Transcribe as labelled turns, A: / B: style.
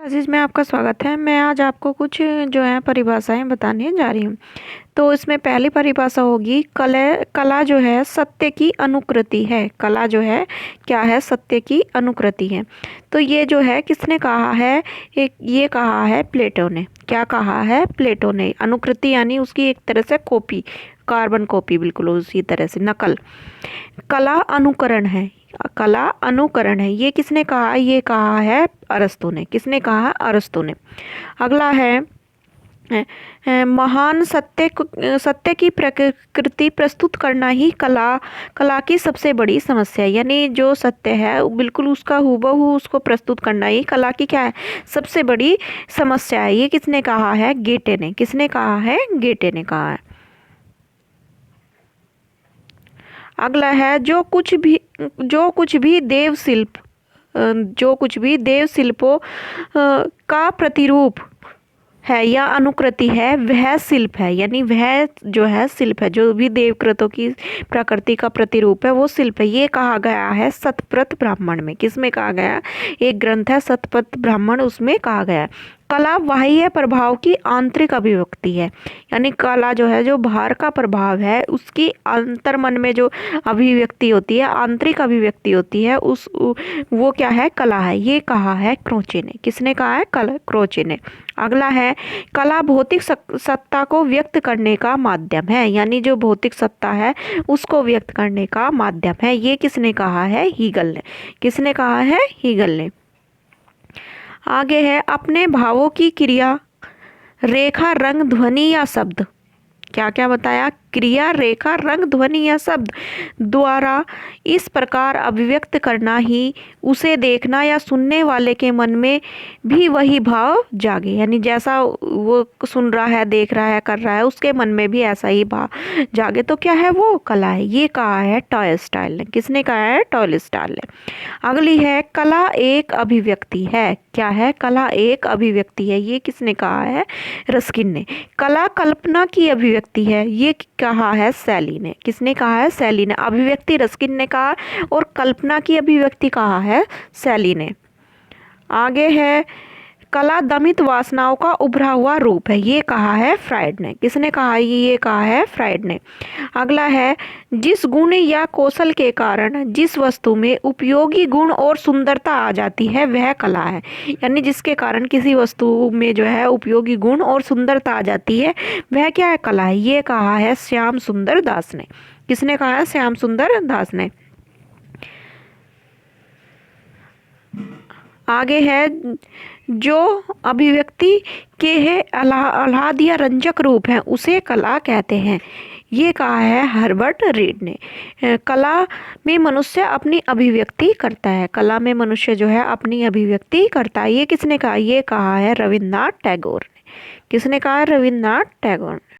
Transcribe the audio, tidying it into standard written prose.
A: अजीज में आपका स्वागत है। मैं आज आपको कुछ जो है परिभाषाएं बताने जा रही हूँ। तो इसमें पहली परिभाषा होगी कला जो है सत्य की अनुकृति है। कला जो है क्या है? सत्य की अनुकृति है। तो ये जो है किसने कहा है? ये कहा है प्लेटो ने। क्या कहा है? प्लेटो ने। अनुकृति यानी उसकी एक तरह से कॉपी, कार्बन कॉपी, बिल्कुल उसी तरह से नकल। कला अनुकरण है। कला अनुकरण है, ये किसने कहा? ये कहा है अरस्तु ने। किसने कहा? अरस्तु ने। अगला है महान सत्य की प्रकृति प्रस्तुत करना ही कला की सबसे बड़ी समस्या है। यानी जो सत्य है बिल्कुल उसका हूबहू उसको प्रस्तुत करना ही कला की क्या है? सबसे बड़ी समस्या है। ये किसने कहा है? गेटे ने। किसने कहा है? गेटे ने कहा है। अगला है जो कुछ भी देव शिल्पों का प्रतिरूप है या अनुकृति है वह शिल्प है। यानी वह जो है शिल्प है। जो भी देवकृतों की प्रकृति का प्रतिरूप है वो शिल्प है। ये कहा गया है शतपथ ब्राह्मण में। किसमें कहा गया? एक ग्रंथ है शतपथ ब्राह्मण, उसमें कहा गया। कला बाह्य प्रभाव की आंतरिक अभिव्यक्ति है। यानी कला जो है जो बाहर का प्रभाव है उसकी अंतर्मन में जो अभिव्यक्ति होती है, आंतरिक अभिव्यक्ति होती है, वो क्या है? कला है। ये कहा है क्रोचे ने। किसने कहा है? क्रोचे ने। अगला है कला भौतिक सत्ता को व्यक्त करने का माध्यम है। यानी जो भौतिक सत्ता है उसको व्यक्त करने का माध्यम है। ये किसने कहा है? हीगल ने। किसने कहा है? हीगल ने। आगे है अपने भावों की क्रिया, रेखा, रंग, ध्वनि या शब्द। क्या क्या बताया? क्रिया, रेखा, रंग, ध्वनि या शब्द द्वारा इस प्रकार अभिव्यक्त करना ही उसे देखना या सुनने वाले के मन में भी वही भाव जागे। यानी जैसा वो सुन रहा है, देख रहा है, कर रहा है, उसके मन में भी ऐसा ही भाव जागे। तो क्या है? वो कला है। ये कहा है टॉलस्टॉय ने। किसने कहा है? टॉलस्टॉय ने। अगली है कला एक अभिव्यक्ति है। क्या है? कला एक अभिव्यक्ति है। ये किसने कहा है? रस्किन ने। कला कल्पना की अभिव्यक्ति है। ये कहा है शैली ने। किसने कहा है? शैली ने। अभिव्यक्ति रस्किन ने कहा और कल्पना की अभिव्यक्ति कहा है शैली ने। आगे है कला दमित वासनाओं का उभरा हुआ रूप है। ये कहा है फ्रायड ने। किसने कहा? ये कहा है फ्रायड ने। अगला है जिस गुण या कौशल के कारण जिस वस्तु में उपयोगी गुण और सुंदरता आ जाती है वह कला है। यानी जिसके कारण किसी वस्तु में जो है उपयोगी गुण और सुंदरता आ जाती है वह क्या है? कला है। ये कहा है श्याम सुंदर दास ने। किसने कहा है? श्याम सुंदर दास ने। आगे है जो अभिव्यक्ति के है आह्लाद या रंजक रूप है उसे कला कहते हैं। ये कहा है हर्बर्ट रीड ने। कला में मनुष्य अपनी अभिव्यक्ति करता है। कला में मनुष्य जो है अपनी अभिव्यक्ति करता है। ये किसने कहा? ये कहा है रविन्द्रनाथ टैगोर ने। किसने कहा है? रविन्द्रनाथ टैगोर ने।